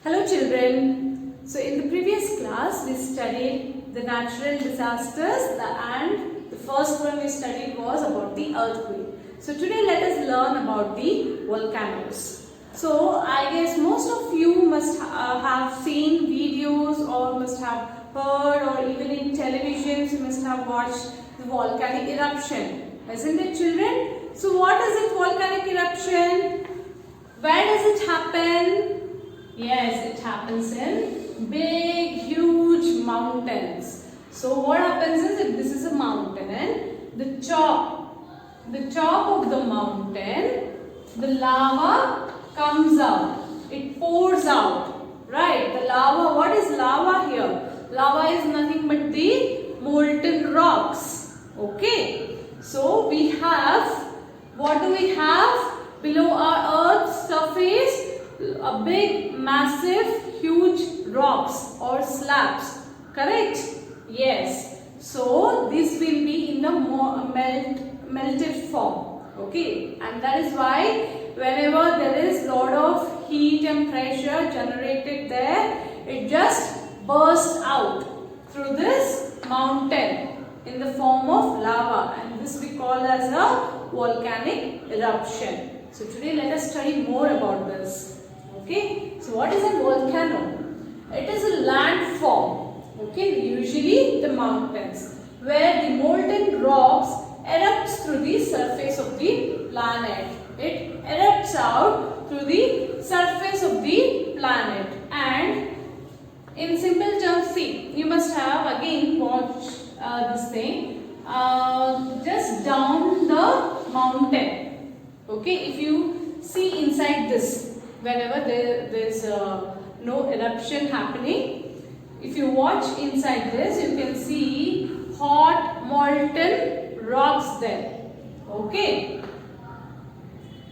Hello children. So in the previous class we studied the natural disasters and the first one we studied was about the earthquake. So today let us learn about the volcanoes. So I guess most of you must have seen videos or must have heard, or even in televisions you must have watched the volcanic eruption. Isn't it children? So what is it, volcanic eruption? Where does it happen? Yes, it happens in big, huge mountains. So what happens is, if this is a mountain and the top of the mountain, the lava comes out. It pours out, right? The lava, what is lava here? Lava is nothing but the molten rocks. Okay. So we have, what do we have? Below our earth's surface, a big, massive, huge rocks or slabs. Correct? Yes. So this will be in the melted form. Okay. And that is why whenever there is lot of heat and pressure generated there, it just bursts out through this mountain in the form of lava, and this we call as a volcanic eruption. So today let us study more about this. Okay, so what is a volcano? It is a landform, okay, usually the mountains, where the molten rocks erupts through the surface of the planet. It erupts out through the surface of the planet, and in simple terms, see, you must have again watched this thing, just down the mountain. Okay, if you see inside this, whenever there is no eruption happening, if you watch inside this, you can see hot molten rocks there. Okay.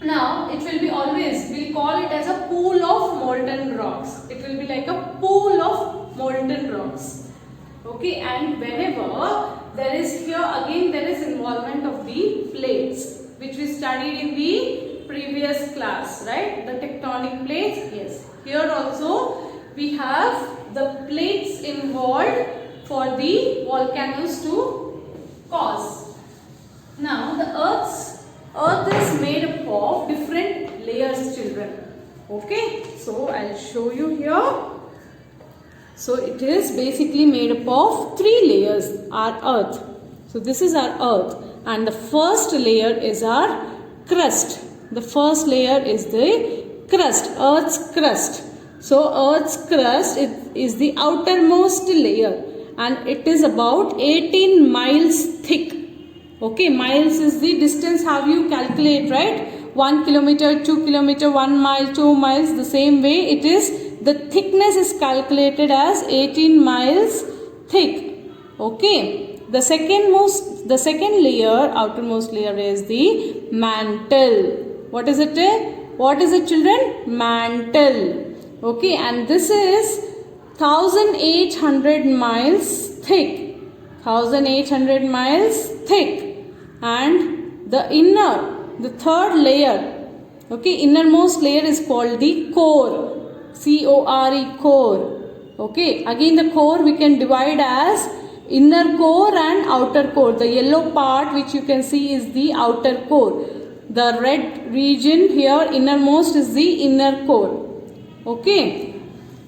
Now it will be always, we'll call it as a pool of molten rocks. It will be like a pool of molten rocks. Okay, and whenever there is, here again there is involvement of the plates, which we studied in the previous class, right? The tectonic plates. Yes. Here also we have the plates involved for the volcanoes to cause. Now the earth is made up of different layers, children. Okay. So I'll show you here. So it is basically made up of 3 layers, our earth. So this is our earth, and the first layer is our crust. The first layer is the crust, earth's crust. So earth's crust is the outermost layer, and it is about 18 miles thick. Okay, miles is the distance how you calculate, right? 1 kilometer, 2 kilometer, 1 mile, 2 miles. The same way it is, the thickness is calculated as 18 miles thick. Okay. The second layer, outermost layer, is the mantle. What is it? What is it, children? Mantle. Okay, and this is 1800 miles thick. 1800 miles thick. And the third layer, okay, innermost layer is called the core. C-O-R-E, core. Okay, again the core we can divide as inner core and outer core. The yellow part which you can see is the outer core. The red region here, innermost, is the inner core. Okay.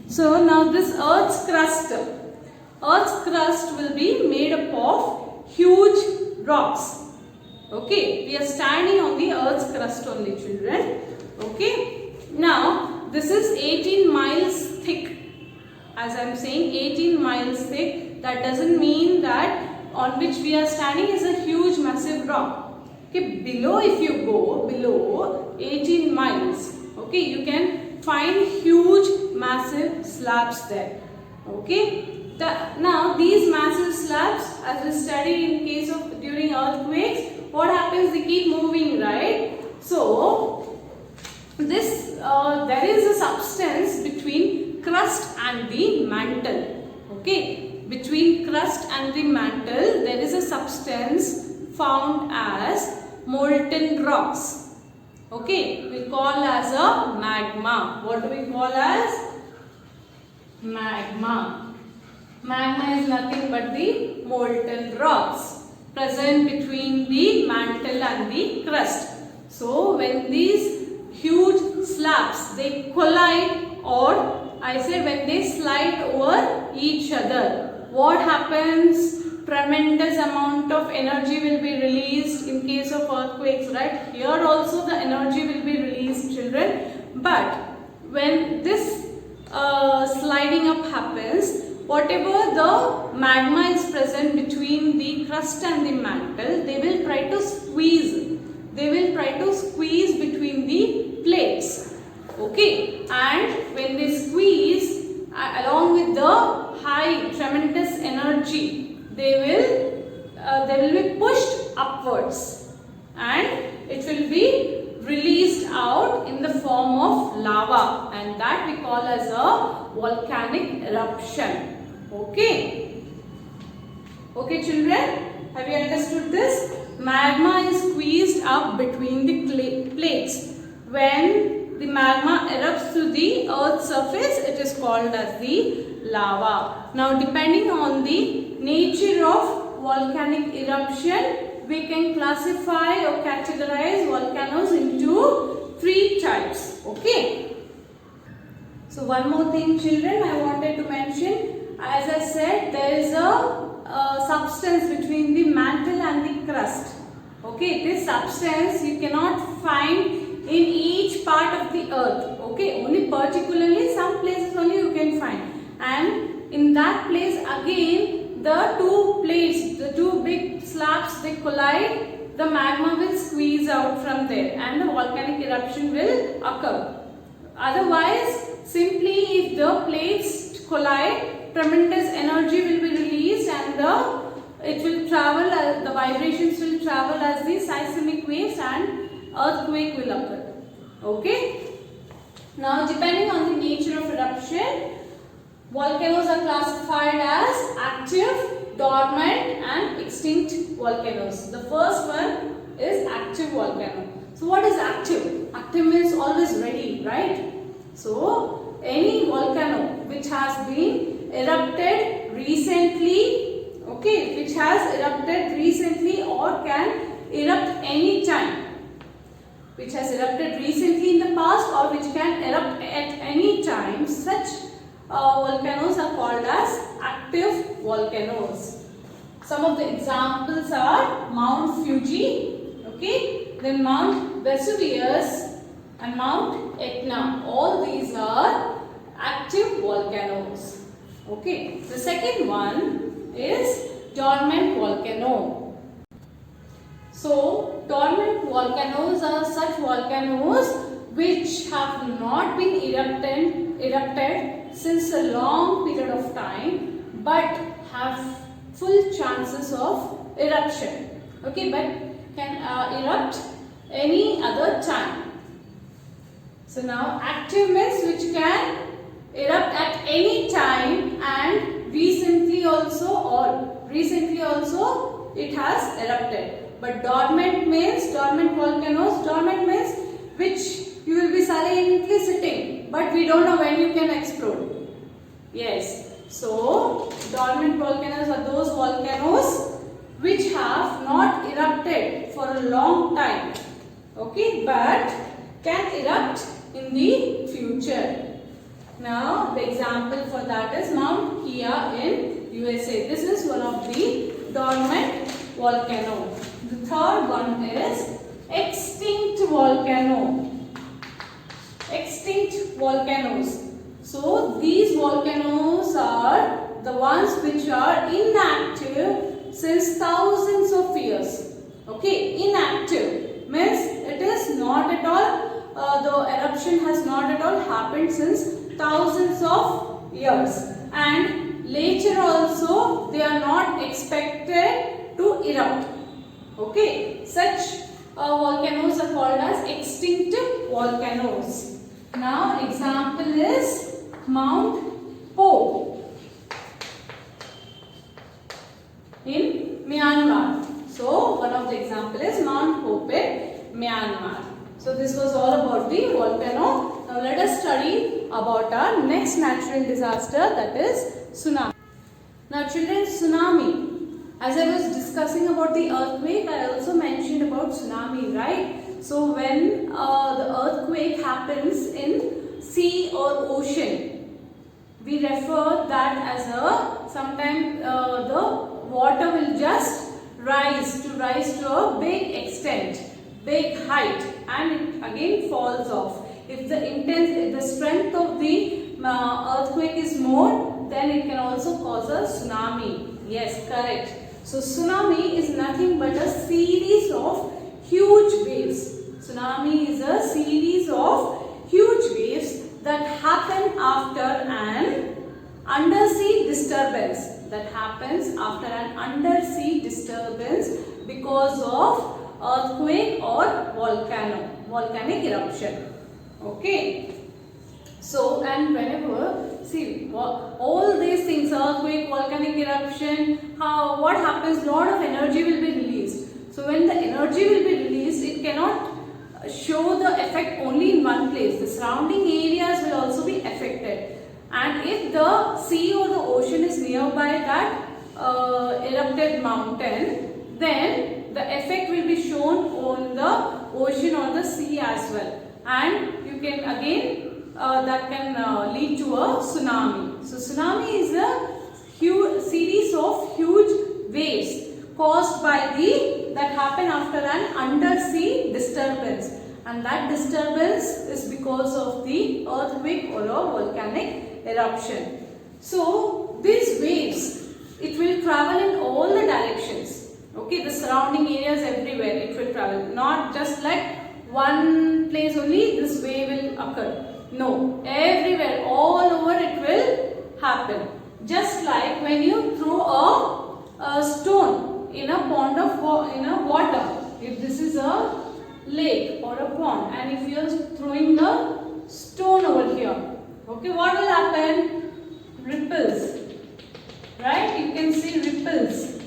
So now this earth's crust will be made up of huge rocks. Okay. We are standing on the earth's crust only, children. Okay. Now this is 18 miles thick. As I am saying, 18 miles thick. That doesn't mean that on which we are standing is a huge massive rock. Okay, below, if you go below 18 miles, okay, you can find huge massive slabs there. Okay, now these massive slabs, as we studied in case of during earthquakes, what happens? They keep moving, right? So this there is a substance between crust and the mantle. Okay, between crust and the mantle there is a substance found as molten rocks. Okay, we call as a magma. What do we call as? Magma. Magma is nothing but the molten rocks present between the mantle and the crust. So when these huge slabs they collide, or I say when they slide over each other, what happens? Tremendous amount of energy will be released in case of earthquakes, right? Here also the energy will be released, children. But when this sliding up happens, whatever the magma is present between the crust and the mantle, they will try to squeeze. They will try to squeeze between the plates. Okay, and when they squeeze, along with the high tremendous energy, they will be pushed upwards, and it will be released out in the form of lava, and that we call as a volcanic eruption. Okay, children, have you understood this? Magma is squeezed up between the plates. When the magma erupts to the earth's surface, it is called as the lava. Now, depending on the nature of volcanic eruption, we can classify or categorize volcanoes into 3 types. Okay. So one more thing, children, I wanted to mention. As I said, there is a substance between the mantle and the crust. Okay, this substance you cannot find in each part of the earth. Okay, only particularly some places only you can find. And in that place again, the two plates, the two big slabs, they collide, the magma will squeeze out from there and the volcanic eruption will occur. Otherwise, simply if the plates collide, tremendous energy will be released and it will travel, the vibrations will travel as the seismic waves and earthquake will occur. Okay. Now, depending on the nature of eruption, volcanoes are classified as active, dormant and extinct volcanoes. The first one is active volcano. So what is active? Active means always ready, right? So any volcano which has been erupted recently, okay, which has erupted recently or can erupt any time, which has erupted recently in the past or which can erupt at any time, such volcanoes are called as active volcanoes. Some of the examples are Mount Fuji, okay, then Mount Vesuvius and Mount Etna. All these are active volcanoes. Okay, the second one is dormant volcano. So, dormant volcanoes are such volcanoes which have not been erupted since a long period of time but have full chances of eruption. Okay, but can erupt any other time. So now active means which can erupt at any time and recently also it has erupted. But dormant means, dormant volcanoes, dormant means which you will be silently sitting but we don't know when you can explode. Yes. So dormant volcanoes are those volcanoes which have not erupted for a long time, okay, but can erupt in the future. Now the example for that is Mount Kia in USA. This is one of the dormant volcano. The third one is extinct volcano. Extinct volcanoes. So these volcanoes are the ones which are inactive since thousands of years. Okay, inactive means it is not at all, the eruption has not at all happened since thousands of years, and later also they are not expected to erupt. Okay, such volcanoes are called as extinct volcanoes. Now example is Mount Po in Myanmar. So one of the example is Mount Pope in Myanmar. So this was all about the volcano. Now let us study about our next natural disaster, that is tsunami. Now children, tsunami, as I was discussing about the earthquake, I also mentioned about tsunami, right? So when the earthquake happens in sea or ocean, we refer that as a, sometimes the water will just rise to a big extent, big height, and it again falls off. If the strength of the earthquake is more, then it can also cause a tsunami. Yes, correct. So tsunami is nothing but a series of huge waves. Tsunami is a series of huge waves that happen after an undersea disturbance. That happens after an undersea disturbance because of earthquake or volcanic eruption. Okay. So, and whenever, see, all these things, earthquake, volcanic eruption, what happens, lot of energy will be released. So when the energy will be released, it cannot show the effect only in one place. The surrounding areas will also be affected. And if the sea or the ocean is nearby that erupted mountain, then the effect will be shown on the ocean or the sea as well. And you can again, that can lead to a tsunami. So tsunami is a series of huge waves caused by that happen after an undersea disturbance. And that disturbance is because of the earthquake or a volcanic eruption. So these waves, it will travel in all the directions. Okay, the surrounding areas everywhere it will travel. Not just like one place only this wave will occur. No, everywhere, all over it will happen. Just like when you throw a stone in a pond of water. If this is a lake or a pond, and if you are throwing the stone over here, okay, what will happen? Ripples, right? You can see ripples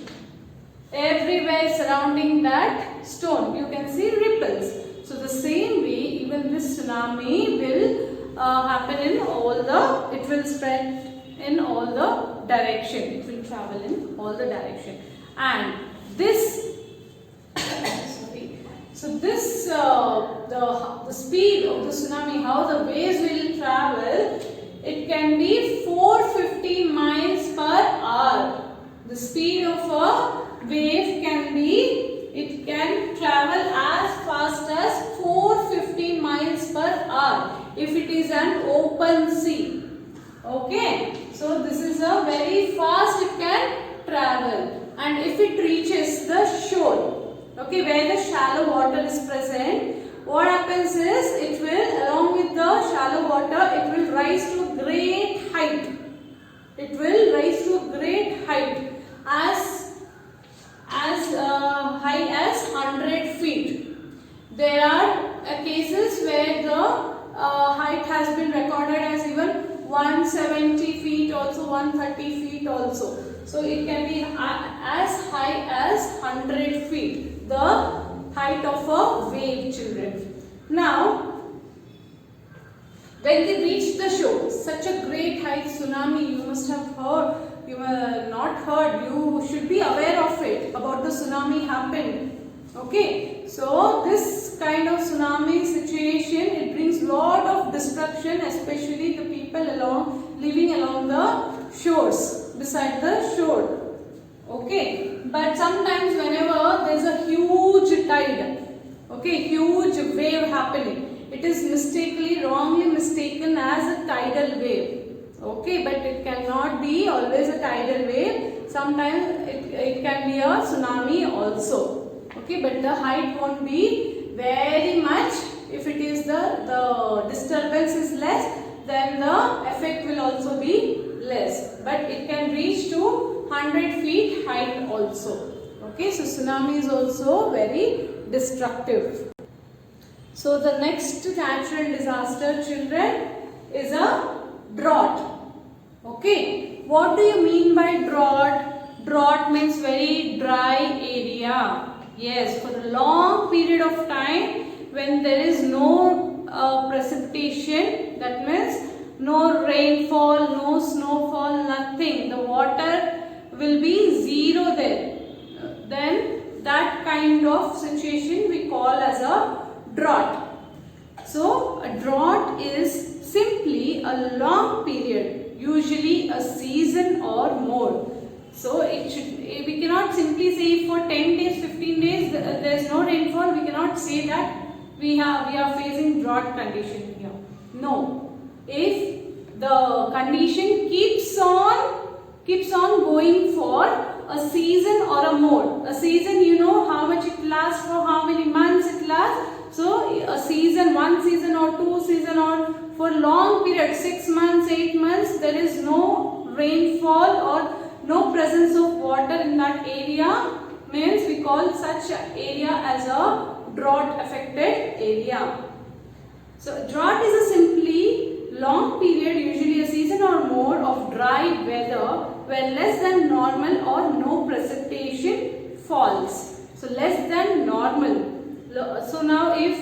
everywhere surrounding that stone. You can see ripples. So the same way, even this tsunami will happen in all the, it will spread in all the direction. It will travel in all the direction. And this, sorry. So this, the speed of the tsunami, how the waves will travel, it can be 450 miles per hour. The speed of a wave can be, it can travel as fast as 450 miles per hour if it is an open sea. Okay, so this is a very fast it can travel. And if it reaches the shore, okay, where the shallow water is present, what happens is it will, along with the shallow water, it will rise to a great height. It will rise to a great height as high as 100 feet. There are cases where the height has been recorded as even 170 feet also, 130 feet also. So it can be as high as 100 feet, the height of a wave, children. Now, when they reach the shore, such a great height tsunami, you must have heard, you have not heard, you should be aware of it, about the tsunami happened. Okay, so this kind of tsunami situation, it brings lot of destruction, especially the people living along the shores, beside the shore. Okay, but sometimes whenever there is a huge tide, okay, huge wave happening, it is wrongly mistaken as a tidal wave. Okay, but it cannot be always a tidal wave. Sometimes it can be a tsunami also. Okay, but the height won't be very much. If it is the disturbance is less, then the effect will also be less. But it can reach to 100 feet height also. Okay, so tsunami is also very destructive. So the next natural disaster, children, is a drought. Okay, what do you mean by drought? Drought means very dry area. Yes, for a long period of time when there is no precipitation, that means no rainfall, no snowfall, nothing. The water will be zero there. Then that kind of situation we call as a drought. So a drought is simply a long period, usually a season or more. So we cannot simply say for 10 days, 15 days there is no rainfall. We cannot say that we are facing drought condition here. No. If the condition keeps on going for a season or a more. A season, you know how much it lasts, for how many months it lasts. So a season, 1 season or 2 season, or for long period, 6 months, 8 months, there is no rainfall or no presence of water in that area, means we call such area as a drought affected area. So drought is a simply long period, usually a season or more, of dry weather where less than normal or no precipitation falls. So less than normal. So now if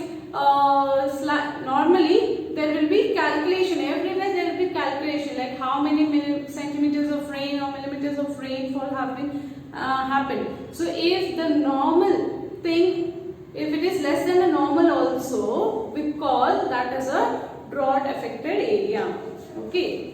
normally there will be calculation, everywhere there will be calculation like how many centimeters of rain or millimeters of rainfall have been happened. So if the normal thing, if it is less than the normal also, we call that as a drought affected area. Okay.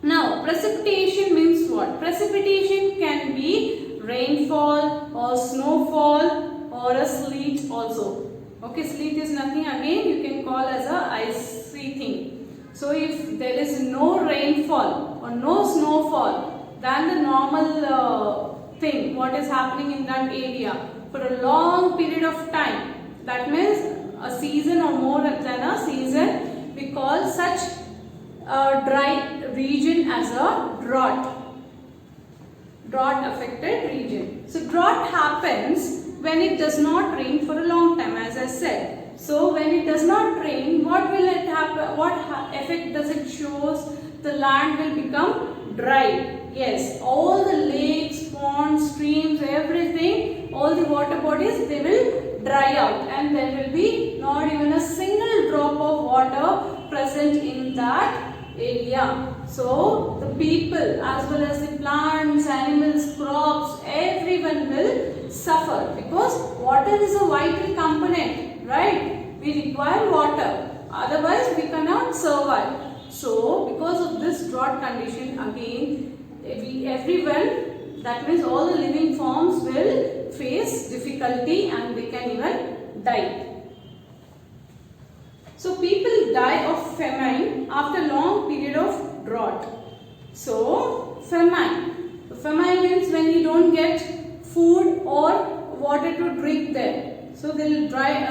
Now precipitation means what? Precipitation can be rainfall or snowfall or a sleet also. Okay, sleet is nothing again you can call as a icy thing. So if there is no rainfall or no snowfall than the normal thing, what is happening in that area for a long period of time, that means a season or more than a season, we call such a dry region as a drought affected region. So drought happens when it does not rain for a long time, as I said. So when it does not rain, what will it happen? What effect does it shows? The land will become dry. Yes, all the lakes, ponds, streams, everything, all the water bodies, they will dry out, and there will be not even a single drop of water present in that area. So the people as well as the plants, animals, crops, everyone will suffer, because water is a vital component, right? We require water, otherwise we cannot survive. So because of this drought condition, again everyone, that means all the living forms, will face difficulty and they can even die. So people die of famine after long period of drought. So famine means when you don't get food or water to drink there. So they will die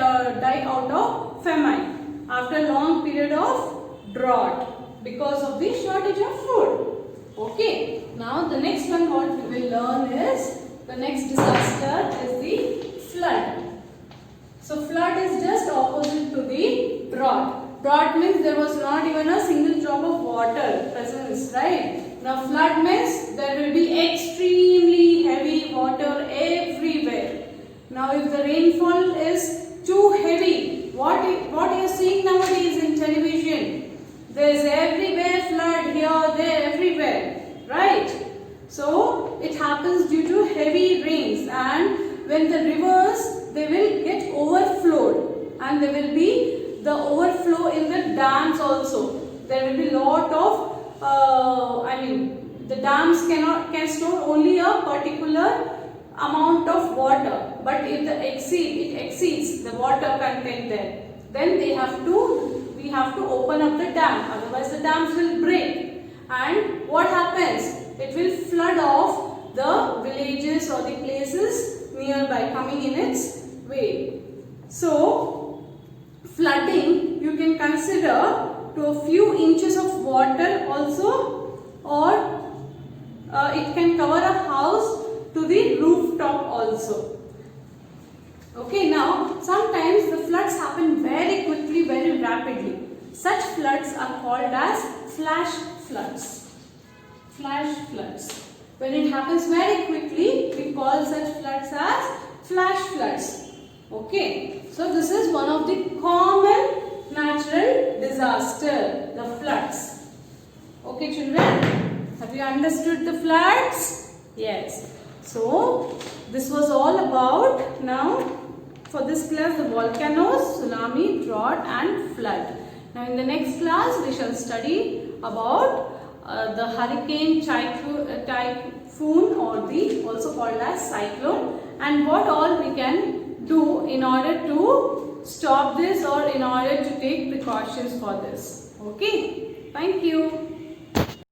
out of famine after long period of drought because of the shortage of food. Okay. Now the next one what we will learn is, the next disaster is the flood. So flood is just opposite to the drought. Drought means there was not even a single drop of water presence, right? Now flood means there will be extremely heavy water everywhere. Now if the rainfall is too heavy, what you are seeing nowadays in television, there is everywhere flood, here, there, everywhere, right? So it happens due to heavy rains, and when the rivers, they will get overflowed, and there will be the overflow in the dams also. There will be lot of the dams can store only a particular amount of water, but if it exceeds the water content there, then we have to open up the dam, otherwise the dams will break, and what happens? It will flood off the villages or the places nearby, coming in its way. So flooding you can consider to a few inches of water also, or it can cover a house to the rooftop also. Okay, now sometimes the floods happen very quickly, very rapidly. Such floods are called as flash floods. Flash floods. When it happens very quickly, we call such floods as flash floods. Okay, so this is one of the common natural disaster, the floods. Okay children, have you understood the floods? Yes. So this was all about, now for this class, the volcanoes, tsunami, drought and flood. Now in the next class we shall study about the hurricane, typhoon or the also called as cyclone, and what all we can do in order to stop this or in order to take precautions for this. Okay, thank you.